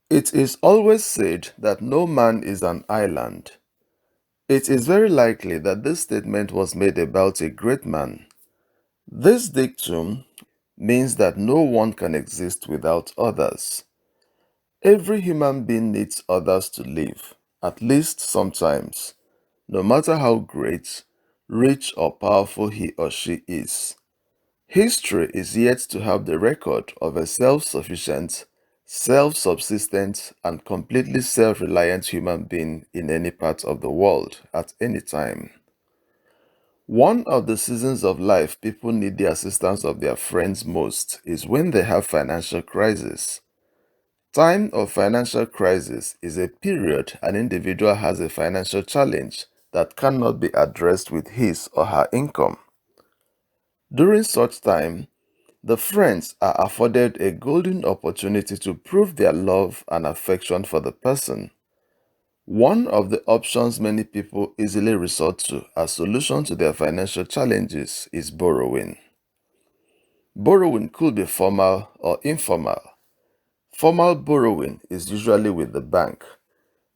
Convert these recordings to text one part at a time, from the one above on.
It is always said that no man is an island. It is very likely that this statement was made about a great man. This dictum means that no one can exist without others. Every human being needs others to live, at least sometimes, no matter how great, rich, or powerful he or she is. History is yet to have the record of a self-sufficient, self-subsistent, and completely self-reliant human being in any part of the world at any time. One of the seasons of life people need the assistance of their friends most is when they have financial crisis. Time of financial crisis is a period an individual has a financial challenge that cannot be addressed with his or her income. During such time, the friends are afforded a golden opportunity to prove their love and affection for the person. One of the options many people easily resort to as solution to their financial challenges is borrowing. Borrowing could be formal or informal. Formal borrowing is usually with the bank,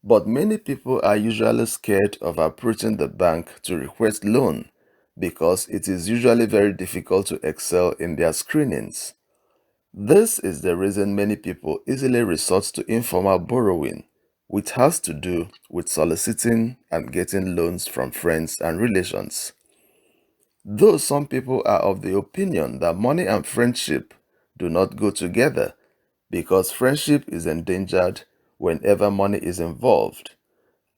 but many people are usually scared of approaching the bank to request loan because it is usually very difficult to excel in their screenings. This is the reason many people easily resort to informal borrowing, which has to do with soliciting and getting loans from friends and relations. Though some people are of the opinion that money and friendship do not go together because friendship is endangered whenever money is involved,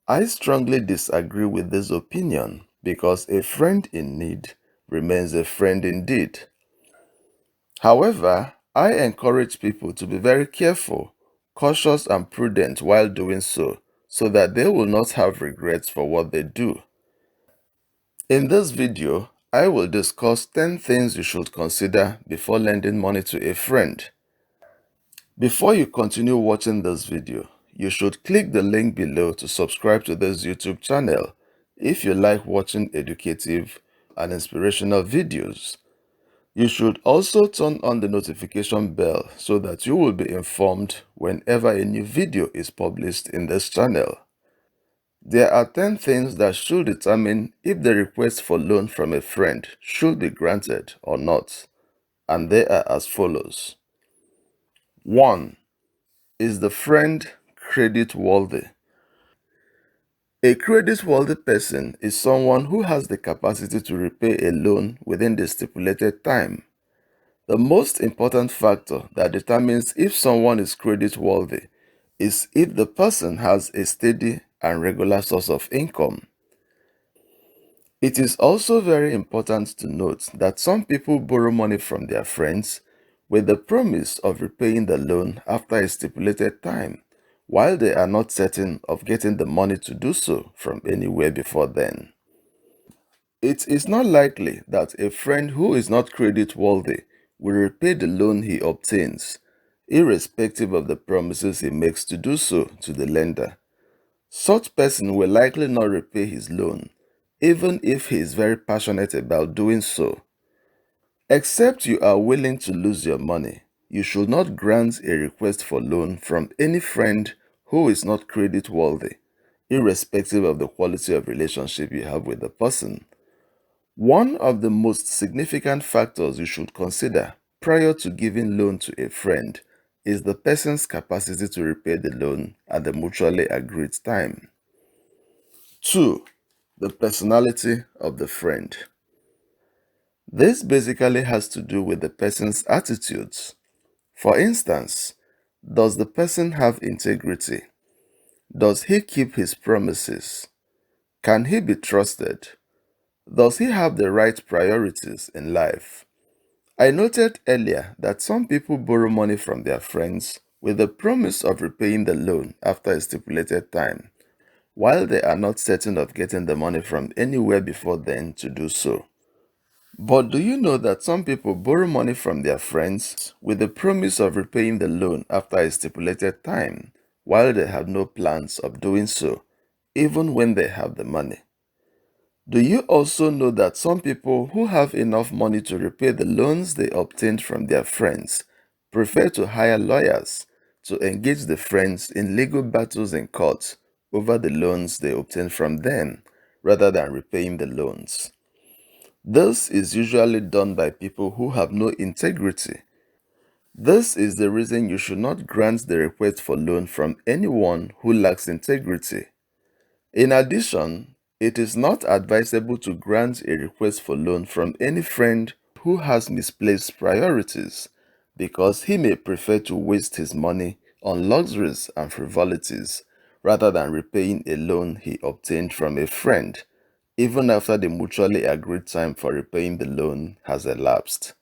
I strongly disagree with this opinion because a friend in need remains a friend indeed. However, I encourage people to be very careful, cautious, and prudent while doing so that they will not have regrets for what they do. In this video, I will discuss 10 things you should consider before lending money to a friend. Before you continue watching this video, you should click the link below to subscribe to this YouTube channel if you like watching educative and inspirational videos. You should also turn on the notification bell so that you will be informed whenever a new video is published in this channel. There are 10 things that should determine if the request for loan from a friend should be granted or not, and they are as follows. 1. Is the friend credit worthy? A credit worthy person is someone who has the capacity to repay a loan within the stipulated time. The most important factor that determines if someone is credit worthy is if the person has a steady and regular source of income. It is also very important to note that some people borrow money from their friends with the promise of repaying the loan after a stipulated time, while they are not certain of getting the money to do so from anywhere before then. It is not likely that a friend who is not credit worthy will repay the loan he obtains, irrespective of the promises he makes to do so to the lender. Such person will likely not repay his loan, even if he is very passionate about doing so. Except you are willing to lose your money, you should not grant a request for loan from any friend who is not credit worthy, irrespective of the quality of relationship you have with the person. One of the most significant factors you should consider prior to giving loan to a friend is the person's capacity to repay the loan at the mutually agreed time. 2. The personality of the friend. This basically has to do with the person's attitudes. For instance, does the person have integrity? Does he keep his promises? Can he be trusted? Does he have the right priorities in life? I noted earlier that some people borrow money from their friends with the promise of repaying the loan after a stipulated time, while they are not certain of getting the money from anywhere before then to do so. But do you know that some people borrow money from their friends with the promise of repaying the loan after a stipulated time, while they have no plans of doing so, even when they have the money? Do you also know that some people who have enough money to repay the loans they obtained from their friends prefer to hire lawyers to engage the friends in legal battles in court over the loans they obtain from them rather than repaying the loans. This is usually done by people who have no integrity. This is the reason you should not grant the request for loan from anyone who lacks integrity. In addition, it is not advisable to grant a request for loan from any friend who has misplaced priorities, because he may prefer to waste his money on luxuries and frivolities rather than repaying a loan he obtained from a friend, even after the mutually agreed time for repaying the loan has elapsed.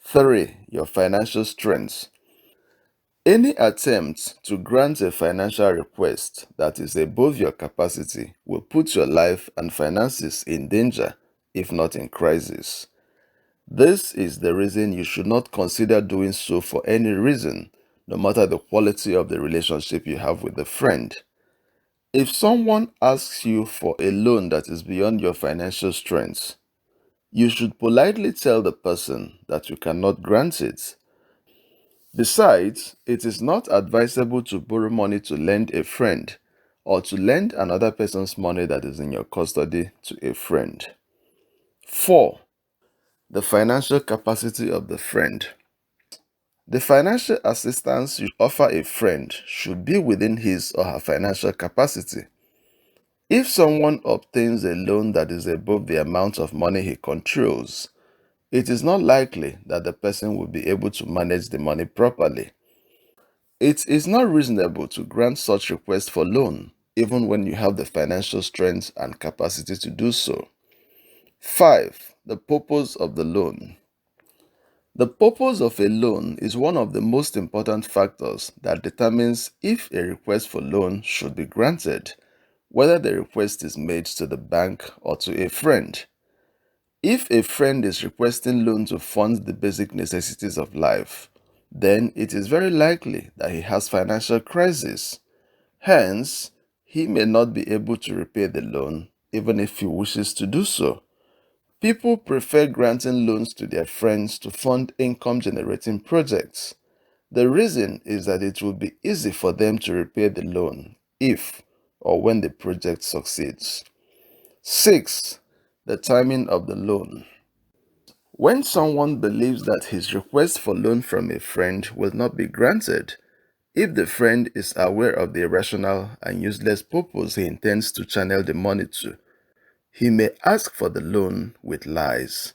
3. Your financial strengths. Any attempt to grant a financial request that is above your capacity will put your life and finances in danger, if not in crisis. This is the reason you should not consider doing so for any reason, no matter the quality of the relationship you have with the friend. If someone asks you for a loan that is beyond your financial strength, you should politely tell the person that you cannot grant it. Besides, it is not advisable to borrow money to lend a friend or to lend another person's money that is in your custody to a friend. 4. The financial capacity of the friend. The financial assistance you offer a friend should be within his or her financial capacity. If someone obtains a loan that is above the amount of money he controls, it is not likely that the person will be able to manage the money properly. It is not reasonable to grant such requests for loan, even when you have the financial strength and capacity to do so. 5. The purpose of the loan. The purpose of a loan is one of the most important factors that determines if a request for loan should be granted, whether the request is made to the bank or to a friend. If a friend is requesting loan to fund the basic necessities of life, then it is very likely that he has financial crisis. Hence, he may not be able to repay the loan even if he wishes to do so. People prefer granting loans to their friends to fund income-generating projects. The reason is that it will be easy for them to repay the loan if or when the project succeeds. 6. The timing of the loan. When someone believes that his request for loan from a friend will not be granted, if the friend is aware of the irrational and useless purpose he intends to channel the money to, he may ask for the loan with lies.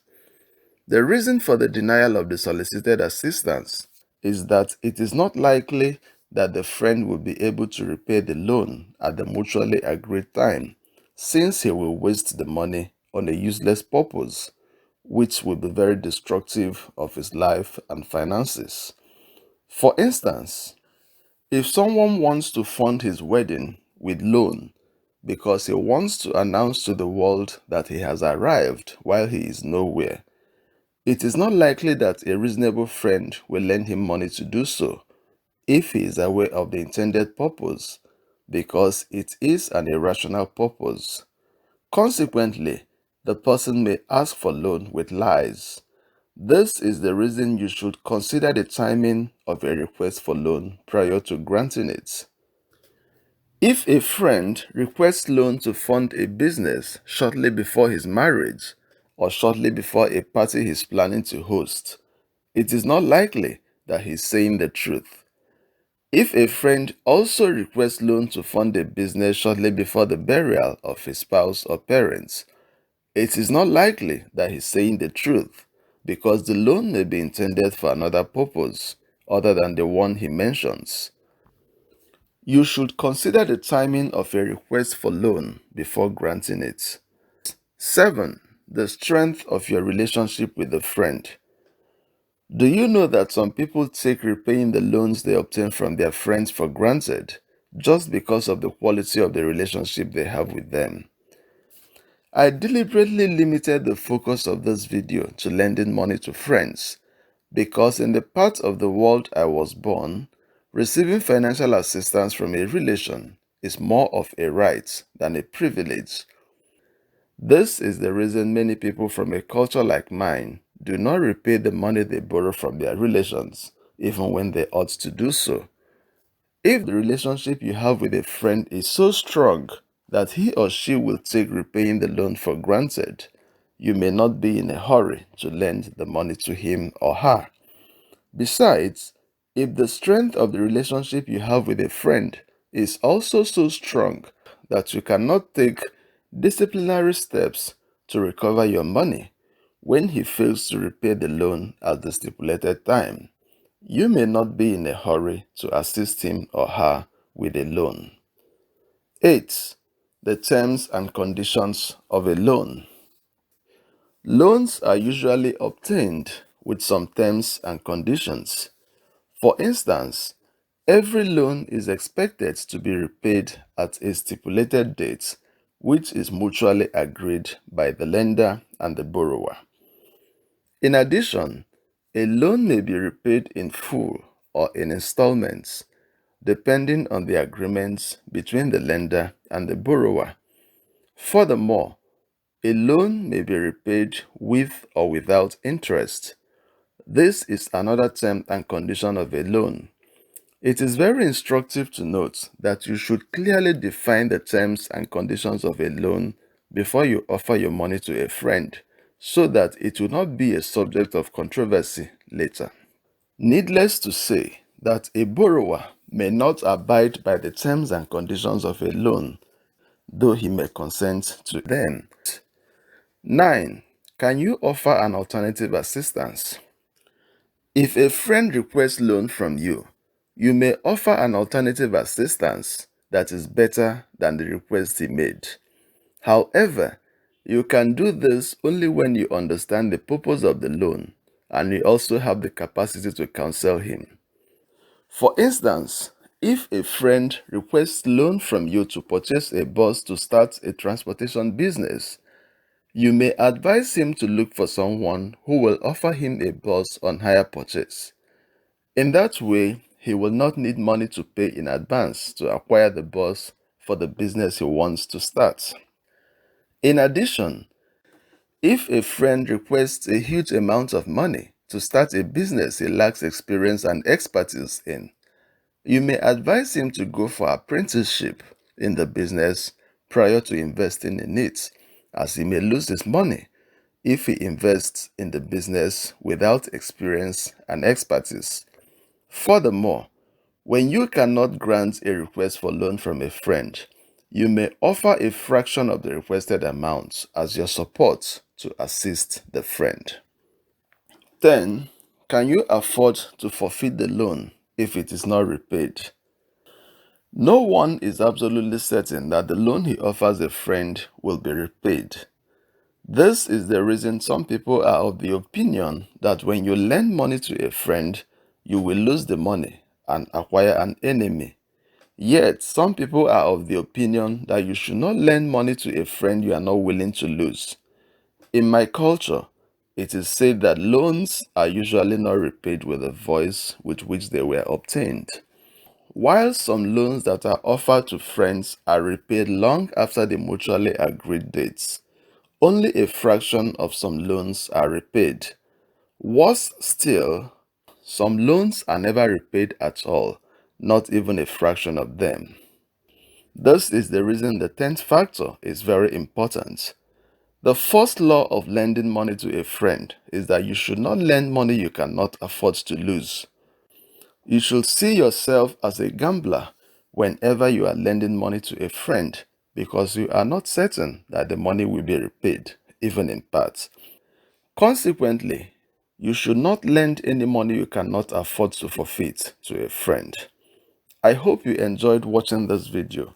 The reason for the denial of the solicited assistance is that it is not likely that the friend will be able to repay the loan at the mutually agreed time, since he will waste the money on a useless purpose, which will be very destructive of his life and finances. For instance, if someone wants to fund his wedding with loan because he wants to announce to the world that he has arrived while he is nowhere, it is not likely that a reasonable friend will lend him money to do so if he is aware of the intended purpose, because it is an irrational purpose. Consequently, the person may ask for loan with lies. This is the reason you should consider the timing of a request for loan prior to granting it. If a friend requests loan to fund a business shortly before his marriage or shortly before a party he's planning to host, it is not likely that he's saying the truth. If a friend also requests loan to fund a business shortly before the burial of his spouse or parents, it is not likely that he's saying the truth, because the loan may be intended for another purpose other than the one he mentions. You should consider the timing of a request for loan before granting it. 7. The strength of your relationship with the friend. Do you know that some people take repaying the loans they obtain from their friends for granted just because of the quality of the relationship they have with them? I deliberately limited the focus of this video to lending money to friends because in the part of the world I was born, receiving financial assistance from a relation is more of a right than a privilege. This is the reason many people from a culture like mine do not repay the money they borrow from their relations, even when they ought to do so. If the relationship you have with a friend is so strong that he or she will take repaying the loan for granted, you may not be in a hurry to lend the money to him or her. Besides, if the strength of the relationship you have with a friend is also so strong that you cannot take disciplinary steps to recover your money when he fails to repay the loan at the stipulated time, you may not be in a hurry to assist him or her with a loan. 8. The terms and conditions of a loan. Loans are usually obtained with some terms and conditions. For instance, every loan is expected to be repaid at a stipulated date, which is mutually agreed by the lender and the borrower. In addition, a loan may be repaid in full or in installments, depending on the agreements between the lender and the borrower. Furthermore, a loan may be repaid with or without interest. This is another term and condition of a loan. It is very instructive to note that you should clearly define the terms and conditions of a loan before you offer your money to a friend, so that it will not be a subject of controversy later. Needless to say that a borrower may not abide by the terms and conditions of a loan, though he may consent to them. 9. Can you offer an alternative assistance? If a friend requests loan from you, you may offer an alternative assistance that is better than the request he made. However, you can do this only when you understand the purpose of the loan and you also have the capacity to counsel him. For instance, if a friend requests loan from you to purchase a bus to start a transportation business, you may advise him to look for someone who will offer him a bus on hire purchase. In that way, he will not need money to pay in advance to acquire the bus for the business he wants to start. In addition, if a friend requests a huge amount of money to start a business he lacks experience and expertise in, you may advise him to go for apprenticeship in the business prior to investing in it, as he may lose his money if he invests in the business without experience and expertise. Furthermore, when you cannot grant a request for loan from a friend, you may offer a fraction of the requested amount as your support to assist the friend. 10. Can you afford to forfeit the loan if it is not repaid? No one is absolutely certain that the loan he offers a friend will be repaid. This is the reason some people are of the opinion that when you lend money to a friend, you will lose the money and acquire an enemy. Yet, some people are of the opinion that you should not lend money to a friend you are not willing to lose. In my culture, it is said that loans are usually not repaid with the voice with which they were obtained. While some loans that are offered to friends are repaid long after the mutually agreed dates, only a fraction of some loans are repaid. Worse still, some loans are never repaid at all, not even a fraction of them. This is the reason the 10th factor is very important. The first law of lending money to a friend is that you should not lend money you cannot afford to lose. You should see yourself as a gambler whenever you are lending money to a friend, because you are not certain that the money will be repaid, even in part. Consequently, you should not lend any money you cannot afford to forfeit to a friend. I hope you enjoyed watching this video.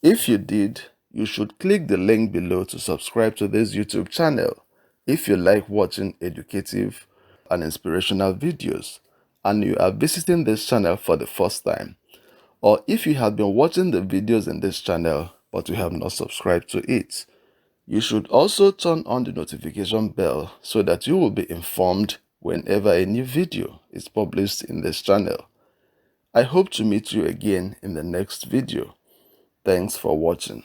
If you did, you should click the link below to subscribe to this YouTube channel if you like watching educative and inspirational videos and you are visiting this channel for the first time, or if you have been watching the videos in this channel but you have not subscribed to it. You should also turn on the notification bell so that you will be informed whenever a new video is published in this channel. I hope to meet you again in the next video. Thanks for watching.